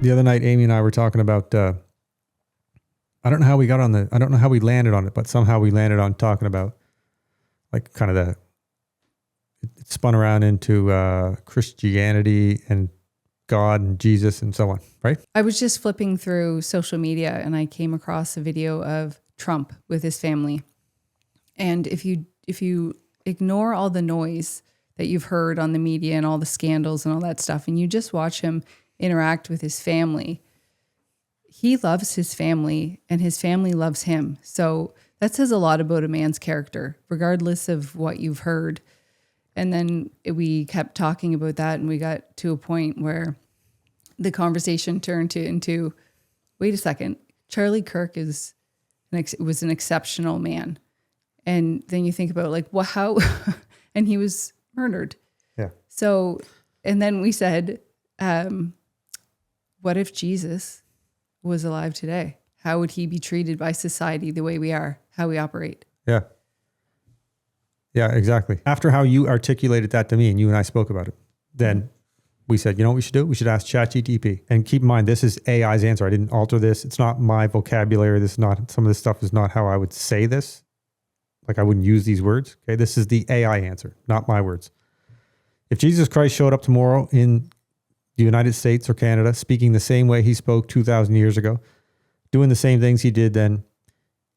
The other night, Aimee and I were talking about, I don't know how we got on I don't know how we landed on it, but somehow we landed on talking about like kind of it spun around into Christianity and God and Jesus and so on, right? I was just flipping through social media and I came across a video of Trump with his family. And if you ignore all the noise that you've heard on the media and all the scandals and all that stuff, and you just watch him interact with his family, he loves his family and his family loves him. So that says a lot about a man's character, regardless of what you've heard. And then we kept talking about that and we got to a point where the conversation turned into, wait a second, Charlie Kirk was an exceptional man. And then you think about like, well, how, and he was murdered. Yeah. So, and then we said, what if Jesus was alive today? How would he be treated by society the way we are, how we operate? Yeah. Yeah, exactly. After how you articulated that to me and you and I spoke about it, then we said, you know what we should do? We should ask ChatGPT. And keep in mind, this is AI's answer. I didn't alter this. It's not my vocabulary. This is not, some of this stuff is not how I would say this. Like I wouldn't use these words. Okay. This is the AI answer, not my words. If Jesus Christ showed up tomorrow in the United States or Canada, speaking the same way he spoke 2,000 years ago, doing the same things he did then,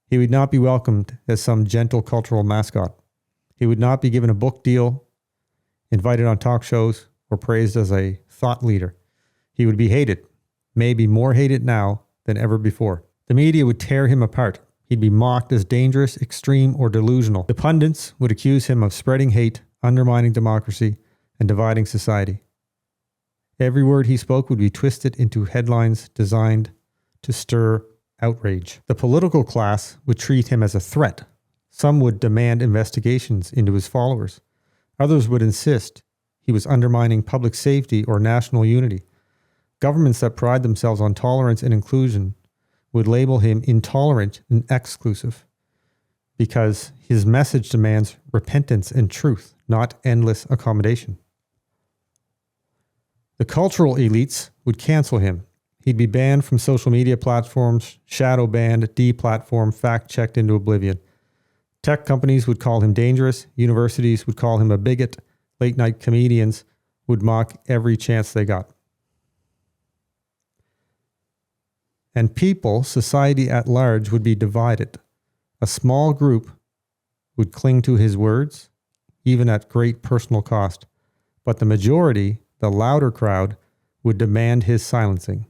he would not be welcomed as some gentle cultural mascot. He would not be given a book deal, invited on talk shows, or praised as a thought leader. He would be hated, maybe more hated now than ever before. The media would tear him apart. He'd be mocked as dangerous, extreme, or delusional. The pundits would accuse him of spreading hate, undermining democracy, and dividing society. Every word he spoke would be twisted into headlines designed to stir outrage. The political class would treat him as a threat. Some would demand investigations into his followers. Others would insist he was undermining public safety or national unity. Governments that pride themselves on tolerance and inclusion would label him intolerant and exclusive because his message demands repentance and truth, not endless accommodation. The cultural elites would cancel him. He'd be banned from social media platforms, shadow banned, deplatformed, fact-checked into oblivion. Tech companies would call him dangerous. Universities would call him a bigot. Late-night comedians would mock every chance they got. And people, society at large, would be divided. A small group would cling to his words, even at great personal cost. But the majority, the louder crowd, would demand his silencing.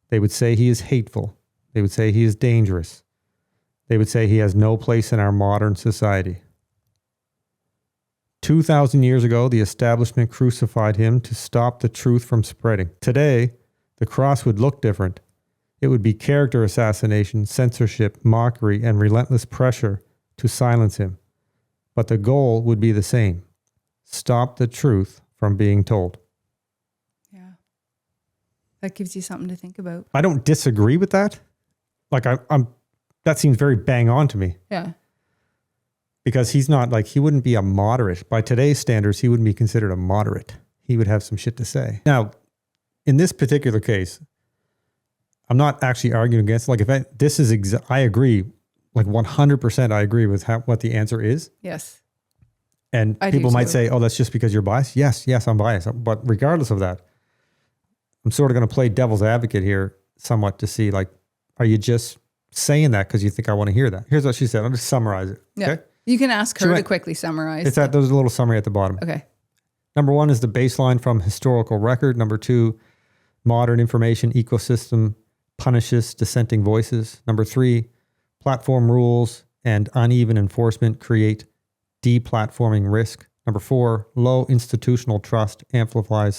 They would say he is hateful. They would say he is dangerous. They would say he has no place in our modern society. 2,000 years ago, the establishment crucified him to stop the truth from spreading. Today, the cross would look different. It would be character assassination, censorship, mockery, and relentless pressure to silence him. But the goal would be the same. Stop the truth from being told. Yeah. That gives you something to think about. I don't disagree with that. Like I'm that seems very bang on to me. Yeah. Because he's not like, he wouldn't be a moderate. By today's standards, he wouldn't be considered a moderate. He would have some shit to say. Now, in this particular case, I'm not actually arguing against, like, I agree, like 100% I agree with what the answer is. Yes. And people might say, oh, that's just because you're biased. Yes, I'm biased. But regardless of that, I'm sort of going to play devil's advocate here somewhat to see, like, are you just saying that because you think I want to hear that? Here's what she said. I'll just summarize it. Yeah. Okay? You can ask her to quickly summarize. There's a little summary at the bottom. Okay. Number 1 is the baseline from historical record. Number 2, modern information ecosystem punishes dissenting voices. Number 3, platform rules and uneven enforcement create deplatforming risk. Number 4, low institutional trust amplifies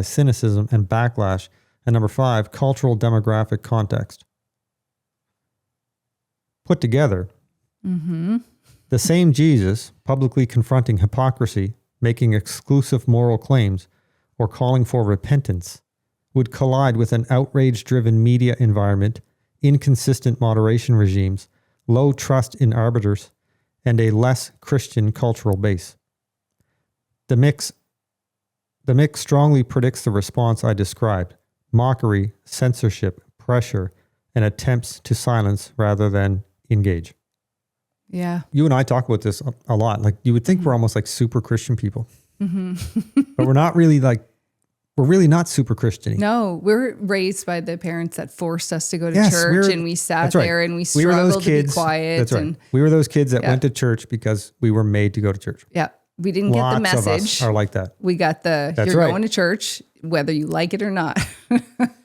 cynicism and backlash. And number 5, cultural demographic context. Put together, the same Jesus publicly confronting hypocrisy, making exclusive moral claims, or calling for repentance would collide with an outrage-driven media environment, inconsistent moderation regimes, low trust in arbiters, and a less Christian cultural base. The The mix strongly predicts the response I described: mockery, censorship, pressure, and attempts to silence rather than engage. Yeah. You and I talk about this a lot. Like, you would think we're almost like super Christian people, but we're not really. Like, we're really not super Christian-y. No, we're raised by the parents that forced us to go to Yes, church, and we sat that's right. there and we We were those struggled to kids. be quiet. That's right. And We were those kids that Yeah. went to church because we were made to go to church. yeah, we didn't get the Lots of us message. are like that. We got the, That's you're right. going to church, whether you like it or not.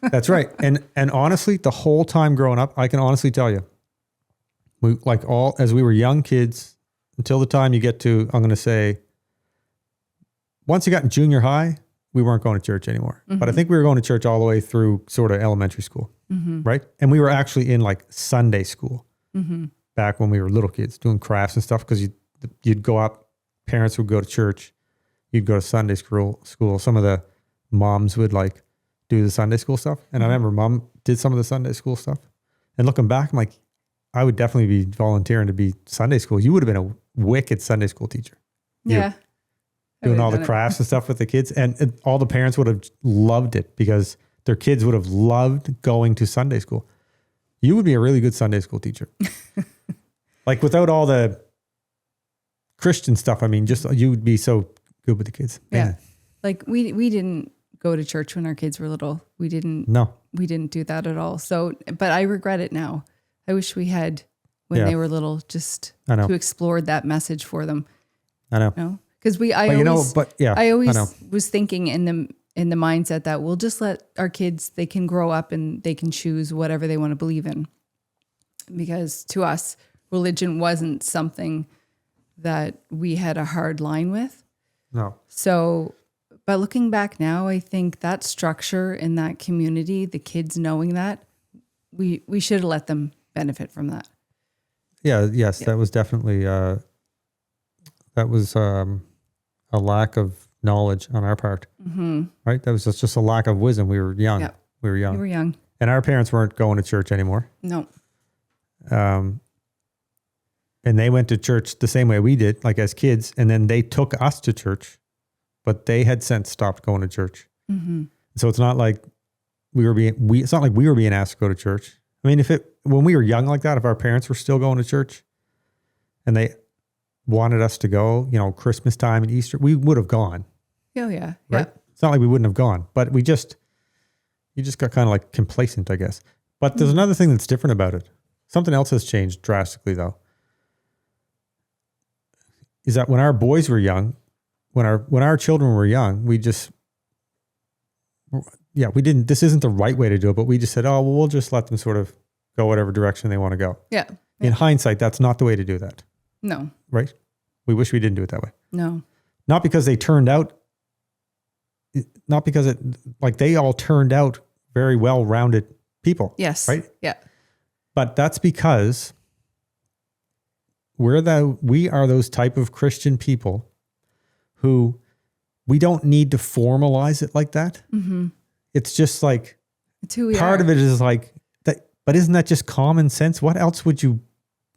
That's right. And honestly, the whole time growing up, I can honestly tell you, we like all, as we were young kids, until the time you get to, I'm going to say, once you got in junior high, we weren't going to church anymore. But I think we were going to church all the way through sort of elementary school, right? And we were actually in like Sunday school back when we were little kids doing crafts and stuff, because you'd go up, parents would go to church, you'd go to Sunday school. Some of the moms would like do the Sunday school stuff. And I remember mom did some of the Sunday school stuff. And looking back, I'm like, I would definitely be volunteering to be Sunday school. You would have been a wicked Sunday school teacher. You. Yeah. I Doing would've all the done it. crafts and stuff with the kids. And all the parents would have loved it because their kids would have loved going to Sunday school. You would be a really good Sunday school teacher. Like, without all the Christian stuff, I mean, just you would be so good with the kids. Yeah. Man. Like we didn't go to church when our kids were little. We didn't do that at all. So, but I regret it now. I wish we had when Yeah. they were little, just I know. to explore that message for them. I know. You know? Because I I always know. was thinking in the mindset that we'll just let our kids, they can grow up and they can choose whatever they want to believe in. Because to us, religion wasn't something that we had a hard line with. No. So, but looking back now, I think that structure in that community, the kids knowing that, we should have let them benefit from that. Yeah. Yes. That was definitely, that was a lack of knowledge on our part, right? That was just a lack of wisdom. We were young. Yeah. We were young. We were young. And our parents weren't going to church anymore. No. And they went to church the same way we did, like as kids. And then they took us to church, but they had since stopped going to church. So it's not like it's not like we were being asked to go to church. I mean, when we were young like that, if our parents were still going to church and they wanted us to go, Christmas time and Easter, we would have gone. Oh yeah. Right. It's not like we wouldn't have gone, but you just got kind of like complacent, I guess. But there's another thing that's different about it. Something else has changed drastically though. Is that when our boys were young, when our children were young, we didn't, this isn't the right way to do it, but we just said, oh, well, we'll just let them sort of go whatever direction they want to go. Yeah. In hindsight, that's not the way to do that. No. Right? We wish we didn't do it that way. No. Not because they turned out, not because they all turned out very well-rounded people. Yes. Right? Yeah. But that's because we are those type of Christian people who we don't need to formalize it like that. It's just like, It's who we part are. of it is like that, but isn't that just common sense? What else do you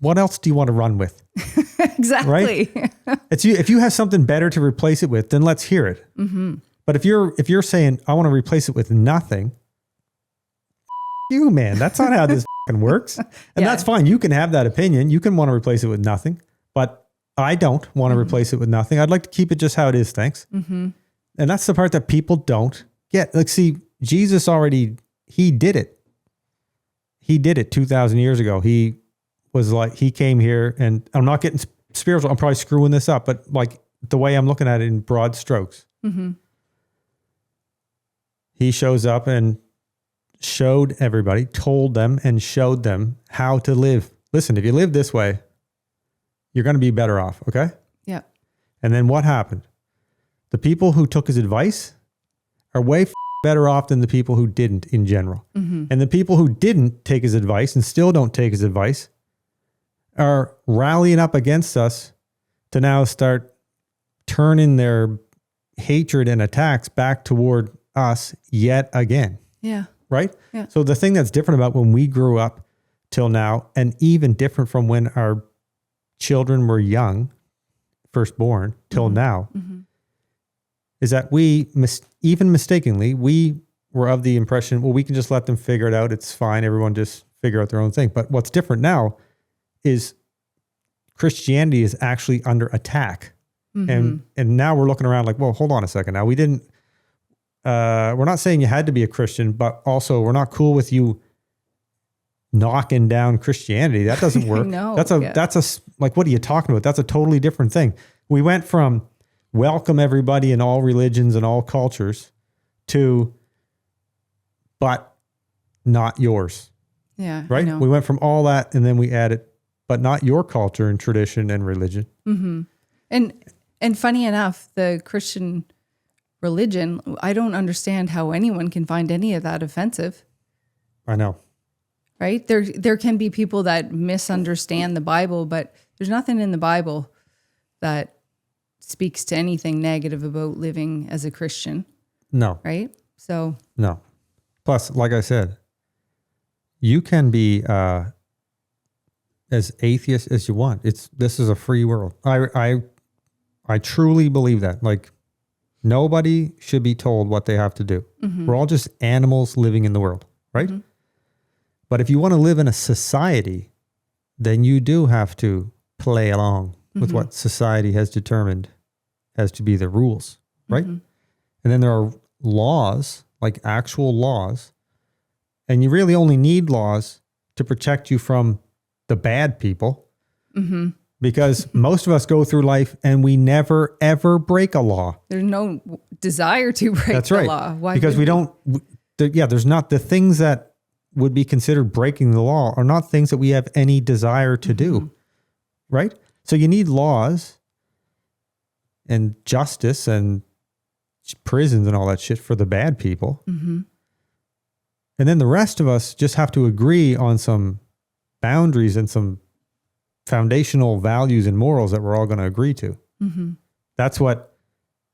want to run with? Exactly. Right? If you have something better to replace it with, then let's hear it. But if you're saying, I want to replace it with nothing, you, man, that's not how this works. And that's fine. You can have that opinion. You can want to replace it with nothing, but I don't want to replace it with nothing. I'd like to keep it just how it is. Thanks. And that's the part that people don't get. Like, see, Jesus he did it. He did it 2,000 years ago. He came here, and I'm not getting spiritual. I'm probably screwing this up, but like the way I'm looking at it in broad strokes, he shows up and showed everybody, told them and showed them how to live. Listen, if you live this way, you're going to be better off. Okay. Yeah. And then what happened? The people who took his advice are way better off than the people who didn't in general. And the people who didn't take his advice and still don't take his advice are rallying up against us to now start turning their hatred and attacks back toward us yet again. Yeah. Right? Yeah. So the thing that's different about when we grew up till now, and even different from when our children were young, firstborn, till now, is that even mistakenly, we were of the impression, well, we can just let them figure it out. It's fine. Everyone just figure out their own thing. But what's different now is Christianity is actually under attack. And now we're looking around like, well, hold on a second. Now we're not saying you had to be a Christian, but also we're not cool with you knocking down Christianity. That doesn't work. That's like, what are you talking about? That's a totally different thing. We went from welcome everybody in all religions and all cultures to, but not yours. Yeah. Right. We went from all that and then we added, but not your culture and tradition and religion. And funny enough, the Christian religion, I don't understand how anyone can find any of that offensive. I know. Right? There can be people that misunderstand the Bible, but there's nothing in the Bible that speaks to anything negative about living as a Christian. No. Right? So. No. Plus, like I said, you can be as atheist as you want. This is a free world. I truly believe that. Like, nobody should be told what they have to do. We're all just animals living in the world, right? But if you want to live in a society, then you do have to play along with what society has determined has to be the rules, right? And then there are laws, like actual laws, and you really only need laws to protect you from the bad people. Because most of us go through life and we never, ever break a law. There's no desire to break the law. Why? Because there's not the things that would be considered breaking the law are not things that we have any desire to do. Right? So you need laws and justice and prisons and all that shit for the bad people. And then the rest of us just have to agree on some boundaries and some foundational values and morals that we're all going to agree to. That's what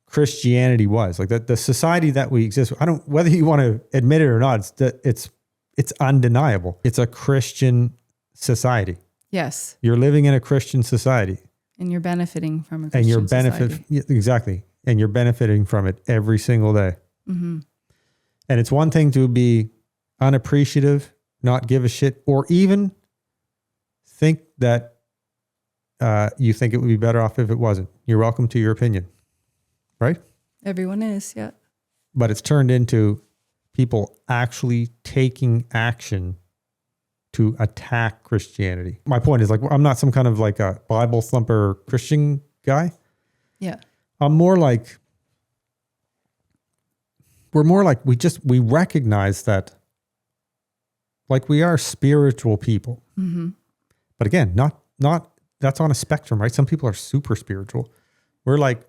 Christianity was. Like the society that we exist. Whether you want to admit it or not, it's undeniable. It's a Christian society. Yes. You're living in a Christian society. And you're benefiting from a Christian society. Exactly. And you're benefiting from it every single day. And it's one thing to be unappreciative, not give a shit, or even think that you think it would be better off if it wasn't. You're welcome to your opinion, right? Everyone is, yeah. But it's turned into people actually taking action to attack Christianity. My point is, like, I'm not some kind of like a Bible thumper Christian guy. Yeah. I'm more like, we recognize that, like, we are spiritual people. But again, not that's on a spectrum, right? Some people are super spiritual. We're like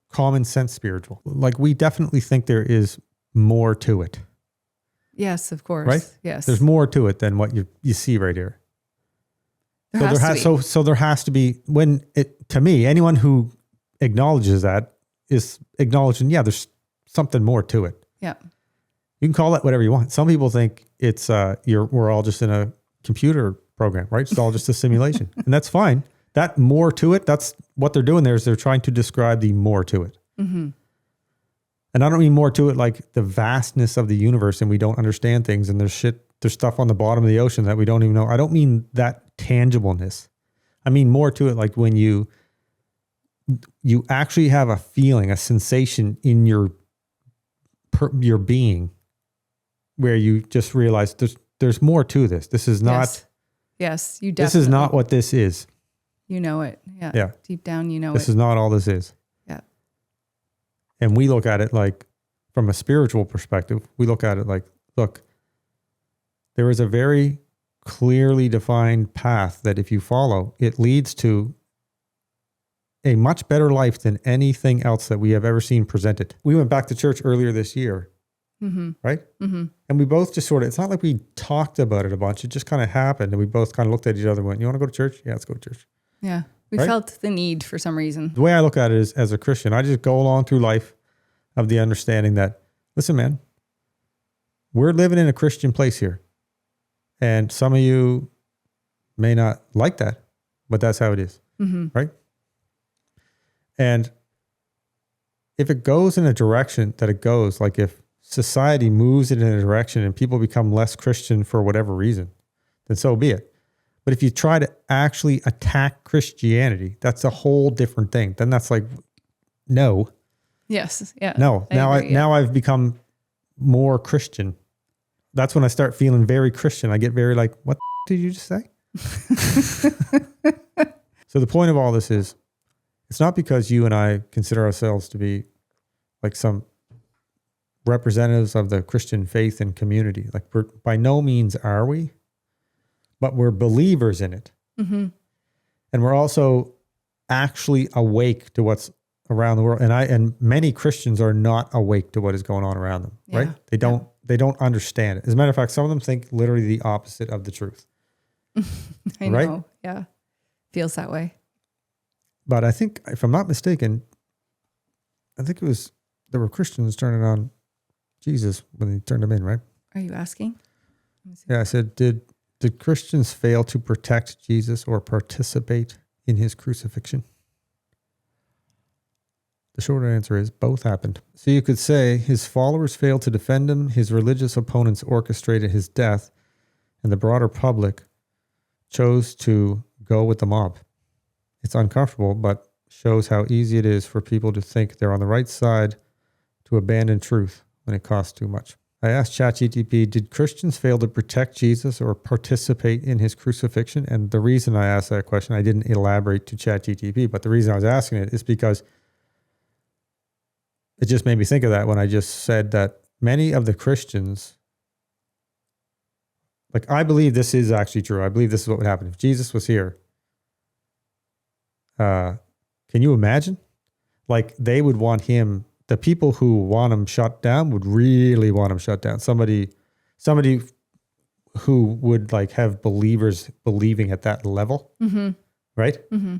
common sense spiritual. Like, we definitely think there is more to it. Yes, of course. Right? Yes. There's more to it than what you see right here. So there has to be, to me, anyone who acknowledges that is acknowledging, yeah, there's something more to it. Yeah. You can call it whatever you want. Some people think it's we're all just in a computer program, right? It's all just a simulation. And that's fine. That more to it, that's what they're doing there, is they're trying to describe the more to it. And I don't mean more to it like the vastness of the universe and we don't understand things and there's stuff on the bottom of the ocean that we don't even know. I don't mean that tangibleness. I mean more to it like when you actually have a feeling, a sensation in your being where you just realize there's more to this. This is not... Yes, you definitely. This is not what this is. You know it. Yeah. Yeah. Deep down, you know this is not all this is. Yeah. And we look at it like, from a spiritual perspective, we look at it like, look, there is a very clearly defined path that if you follow, it leads to a much better life than anything else that we have ever seen presented. We went back to church earlier this year. Right? And we both just it's not like we talked about it a bunch. It just kind of happened. And we both kind of looked at each other and went, you want to go to church? Yeah, let's go to church. Yeah. We felt the need for some reason. The way I look at it is, as a Christian, I just go along through life of the understanding that, listen, man, we're living in a Christian place here. And some of you may not like that, but that's how it is. Right? And if it goes in a direction that it goes, like if society moves it in a direction and people become less Christian for whatever reason, then so be it. But if you try to actually attack Christianity, that's a whole different thing. Then that's like, no. Yes. Yeah. No. Now I've become more Christian. That's when I start feeling very Christian. I get very like, what did you just say? So the point of all this is, it's not because you and I consider ourselves to be like some representatives of the Christian faith and community. Like we're by no means are we, but we're believers in it. Mm-hmm. And we're also actually awake to what's around the world. And many Christians are not awake to what is going on around them, right? They don't understand it. As a matter of fact, some of them think literally the opposite of the truth. I right? know. Yeah. Feels that way. But I think, if I'm not mistaken, there were Christians turning on Jesus when he turned them in, right? Are you asking? Yeah, I said, did Christians fail to protect Jesus or participate in his crucifixion? The shorter answer is both happened. So you could say his followers failed to defend him, his religious opponents orchestrated his death, and the broader public chose to go with the mob. It's uncomfortable, but shows how easy it is for people to think they're on the right side to abandon truth when it costs too much. I asked ChatGPT, did Christians fail to protect Jesus or participate in his crucifixion? And the reason I asked that question, I didn't elaborate to ChatGPT, but the reason I was asking it is because it just made me think of that when I just said that many of the Christians, like I believe this is actually true. I believe this is what would happen if Jesus was here. Can you imagine? Like they would want him, the people who want him shut down would really want him shut down. Somebody who would like have believers believing at that level, mm-hmm. right? Mm-hmm.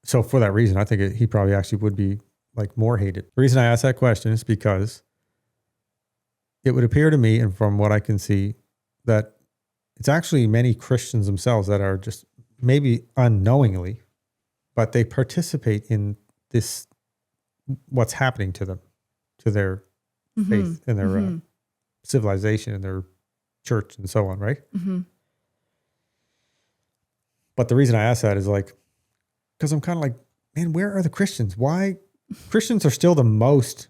So for that reason, I think he probably actually would be like more hated. The reason I asked that question is because it would appear to me, and from what I can see, that it's actually many Christians themselves that are just maybe unknowingly, but they participate in this, what's happening to them, to their mm-hmm. faith and their mm-hmm. Civilization and their church and so on, right? Mm-hmm. But the reason I ask that is like, because I'm kind of like, man, where are the Christians? Why? Christians are still the most,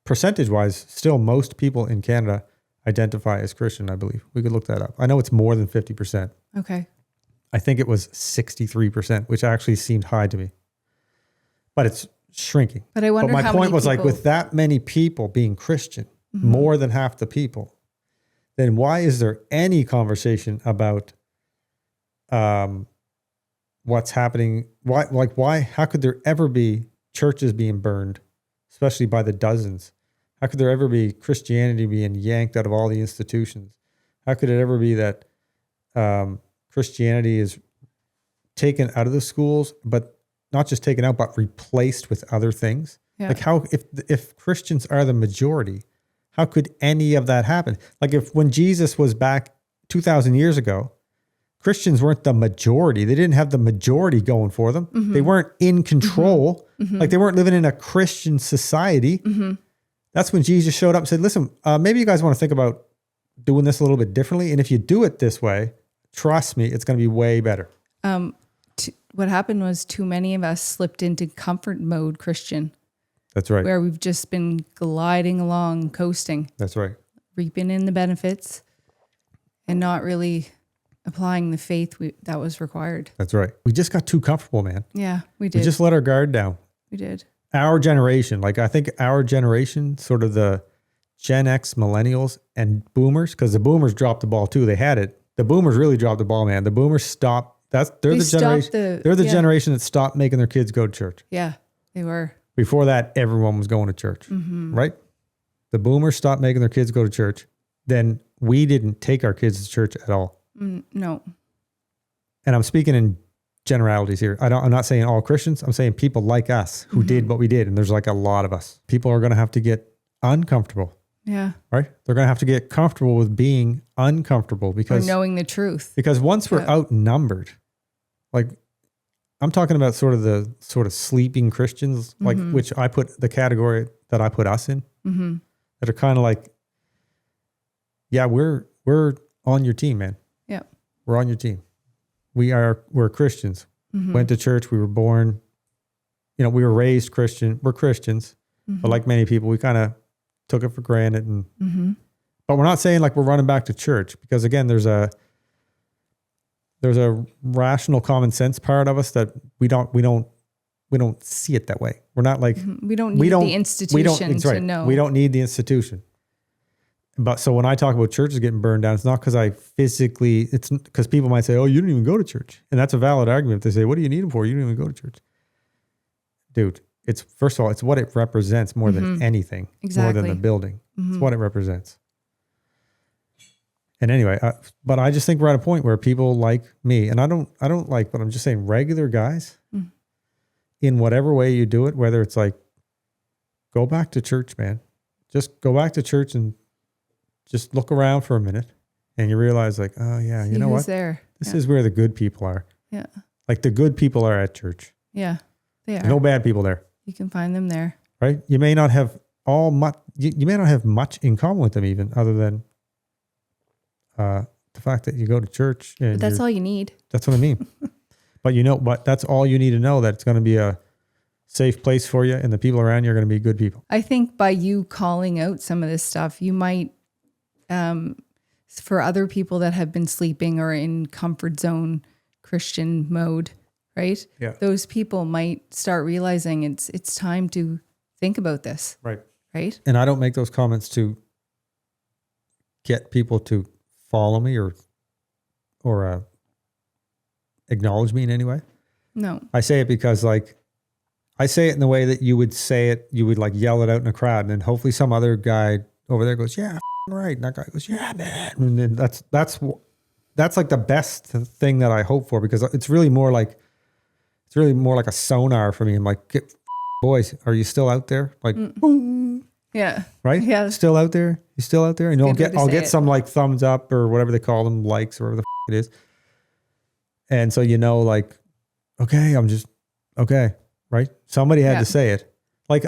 percentage-wise, still most people in Canada identify as Christian, I believe. We could look that up. I know it's more than 50%. Okay. I think it was 63%, which actually seemed high to me. But it's shrinking. But I wonder But my how point many was people... like, with that many people being Christian, mm-hmm. more than half the people, then why is there any conversation about what's happening? Why, how could there ever be churches being burned, especially by the dozens? How could there ever be Christianity being yanked out of all the institutions? How could it ever be that Christianity is taken out of the schools, but not just taken out, but replaced with other things? Yeah. Like how, if Christians are the majority, how could any of that happen? Like when Jesus was back 2,000 years ago, Christians weren't the majority. They didn't have the majority going for them. Mm-hmm. They weren't in control. Mm-hmm. Like they weren't living in a Christian society. Mm-hmm. That's when Jesus showed up and said, listen, maybe you guys want to think about doing this a little bit differently. And if you do it this way, trust me, it's going to be way better. What happened was too many of us slipped into comfort mode Christian. That's right. Where we've just been gliding along, coasting. That's right. Reaping in the benefits and not really applying the faith that was required. That's right. We just got too comfortable, man. Yeah, we did. We just let our guard down. We did. Our generation, like I think our generation, sort of the Gen X millennials and boomers, because the boomers dropped the ball too. They had it. The boomers really dropped the ball, man. The boomers stopped. They're the generation. They're the generation that stopped making their kids go to church. Yeah, they were. Before that, everyone was going to church, mm-hmm. right? The boomers stopped making their kids go to church. Then we didn't take our kids to church at all. No. And I'm speaking in generalities here. I'm not saying all Christians. I'm saying people like us who mm-hmm. did what we did. And there's like a lot of us. People are going to have to get uncomfortable. Yeah. Right? They're going to have to get comfortable with being uncomfortable because... Or knowing the truth. Because once we're outnumbered, Like, I'm talking about sort of sleeping Christians, like which I put the category that I put us in, that are kind of like, yeah, we're on your team, man. Yeah. We're on your team. We're Christians. Went to church. We were born, we were raised Christian. We're Christians, but like many people, we kind of took it for granted. And but we're not saying like we're running back to church, because again, there's a rational common sense part of us that we don't see it that way. We're not like we don't need the institution to know. We don't need the institution. But so when I talk about churches getting burned down, it's not because it's because people might say, oh, you didn't even go to church. And that's a valid argument. If they say, what do you need them for? You didn't even go to church. Dude, first of all, it's what it represents more than anything. Exactly. More than the building. It's what it represents. And anyway, but I just think we're at a point where people like me, and I don't like, but I'm just saying regular guys in whatever way you do it, whether it's like, go back to church, man. Just go back to church and just look around for a minute, and you realize like, oh yeah, you know what? There. This is where the good people are. Yeah. Like the good people are at church. Yeah, they are. No bad people there. You can find them there. Right? You may not have you may not have much in common with them even, other than the fact that you go to church. And but that's all you need. That's what I mean. But that's all you need to know, that it's going to be a safe place for you, and the people around you are going to be good people. I think by you calling out some of this stuff, you might, for other people that have been sleeping or in comfort zone Christian mode, right? Yeah. Those people might start realizing it's time to think about this. Right. Right. And I don't make those comments to get people to follow me or acknowledge me in any way. No. I say it because I say it in the way that you would say it. You would like yell it out in a crowd, and then hopefully some other guy over there goes, yeah, right. And that guy goes, yeah, man. And then that's like the best thing that I hope for, because it's really more like a sonar for me. I'm like, boys, are you still out there? Like, boom. Yeah. Right? Yeah. Still out there? You still out there? And I'll get some like thumbs up or whatever they call them, likes or whatever the it is. And so, like, okay, I'm just, okay. Right? Somebody had to say it. Like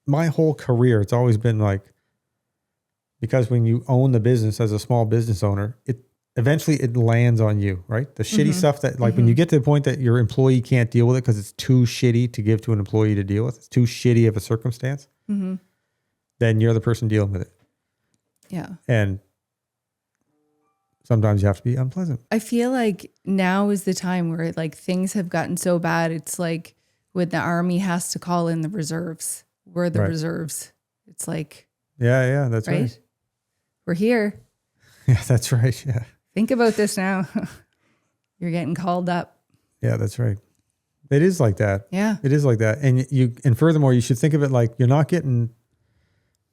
my whole career, it's always been like, because when you own the business as a small business owner, eventually it lands on you, right? The shitty stuff that when you get to the point that your employee can't deal with it because it's too shitty to give to an employee to deal with, it's too shitty of a circumstance, then you're the person dealing with it. Yeah. And sometimes you have to be unpleasant. I feel like now is the time where like things have gotten so bad. It's like when the army has to call in the reserves. We're the reserves. It's like, yeah, that's right. We're here. Yeah, that's right. Yeah. Think about this now. You're getting called up. Yeah, that's right. It is like that. Yeah. It is like that. And furthermore, you should think of it like you're not getting,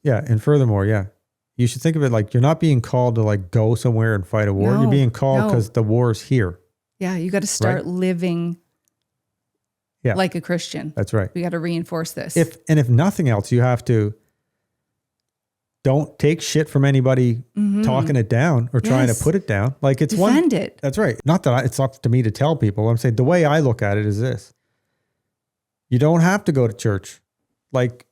and furthermore, you should think of it like you're not being called to like go somewhere and fight a war. You're being called because the war is here. Yeah. You got to start living like a Christian. That's right. We got to reinforce this. If nothing else, you have to don't take shit from anybody talking it down or trying to put it down. Like it's defend it. That's right. Not that it's up to me to tell people. I'm saying the way I look at it is this. You don't have to go to church. Like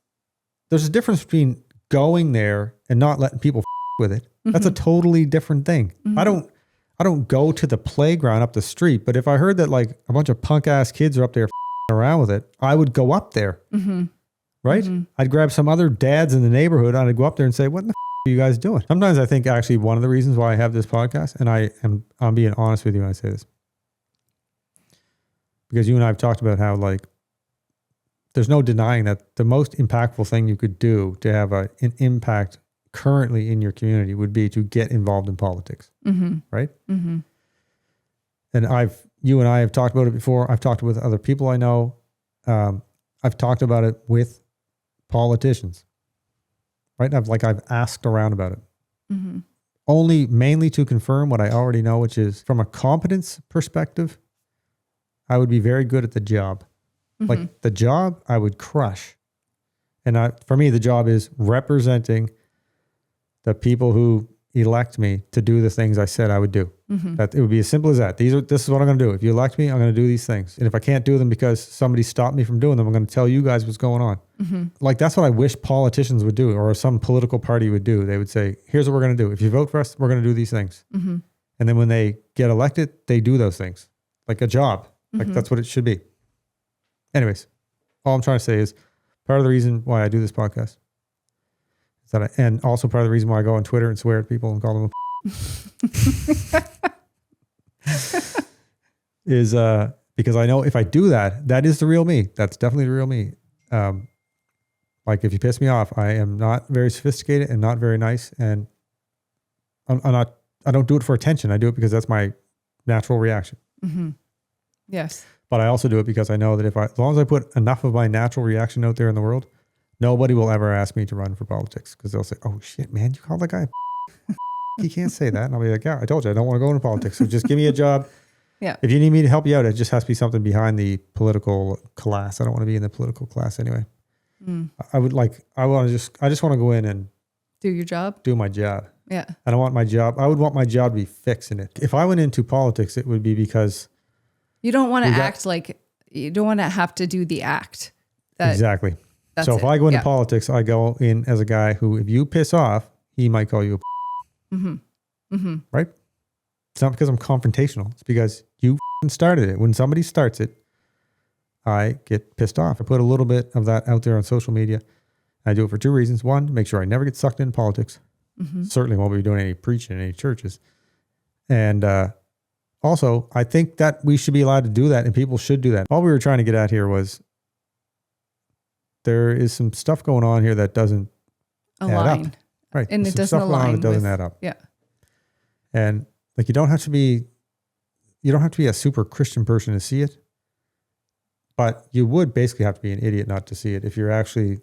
there's a difference between going there and not letting people with it. That's a totally different thing. I don't go to the playground up the street, but if I heard that like a bunch of punk ass kids are up there around with it, I would go up there. Right? I'd grab some other dads in the neighborhood and I'd go up there and say, what in the are you guys doing? Sometimes I think actually one of the reasons why I have this podcast, and I'm being honest with you when I say this, because you and I have talked about how like, there's no denying that the most impactful thing you could do to have an impact currently in your community would be to get involved in politics. Right? And you and I have talked about it before. I've talked with other people I know. I've talked about it with politicians, right? I've asked around about it, only mainly to confirm what I already know, which is from a competence perspective, I would be very good at the job. Like the job I would crush. And for me, the job is representing the people who elect me to do the things I said I would do. That it would be as simple as that. This is what I'm going to do. If you elect me, I'm going to do these things. And if I can't do them because somebody stopped me from doing them, I'm going to tell you guys what's going on. Like, that's what I wish politicians would do, or some political party would do. They would say, here's what we're going to do. If you vote for us, we're going to do these things. And then when they get elected, they do those things like a job. Like, that's what it should be. Anyways, all I'm trying to say is part of the reason why I do this podcast is that and also part of the reason why I go on Twitter and swear at people and call them is because I know if I do that, that is the real me. That's definitely the real me. Like, if you piss me off, I am not very sophisticated and not very nice, and I don't do it for attention. I do it because that's my natural reaction. Yes. But I also do it because I know that as long as I put enough of my natural reaction out there in the world, nobody will ever ask me to run for politics, because they'll say, oh shit, man, you called that guy you can't say that. And I'll be like, yeah, I told you I don't want to go into politics. So just give me a job. Yeah. If you need me to help you out, it just has to be something behind the political class. I don't want to be in the political class anyway. I just want to go in and do your job, do my job. Yeah. I would want my job to be fixing it. If I went into politics, it would be because you don't want to act like, you don't want to have to do the act. Exactly. So if I go into politics, I go in as a guy who, if you piss off, he might call you a right? It's not because I'm confrontational. It's because you started it. When somebody starts it, I get pissed off. I put a little bit of that out there on social media. I do it for two reasons. One, to make sure I never get sucked into politics. Certainly won't be doing any preaching in any churches. And also, I think that we should be allowed to do that, and people should do that. All we were trying to get at here was there is some stuff going on here that doesn't add up. Right. And it doesn't align. It doesn't add up. Yeah. And like, you don't have to be a super Christian person to see it, but you would basically have to be an idiot not to see it if you're actually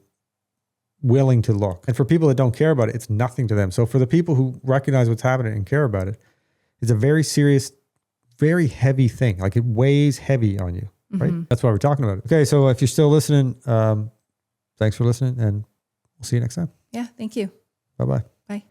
willing to look. And for people that don't care about it, it's nothing to them. So for the people who recognize what's happening and care about it, it's a very serious, very heavy thing. Like, it weighs heavy on you, right? That's why we're talking about it. Okay. So if you're still listening, thanks for listening, and we'll see you next time. Yeah. Thank you. Bye-bye. Bye.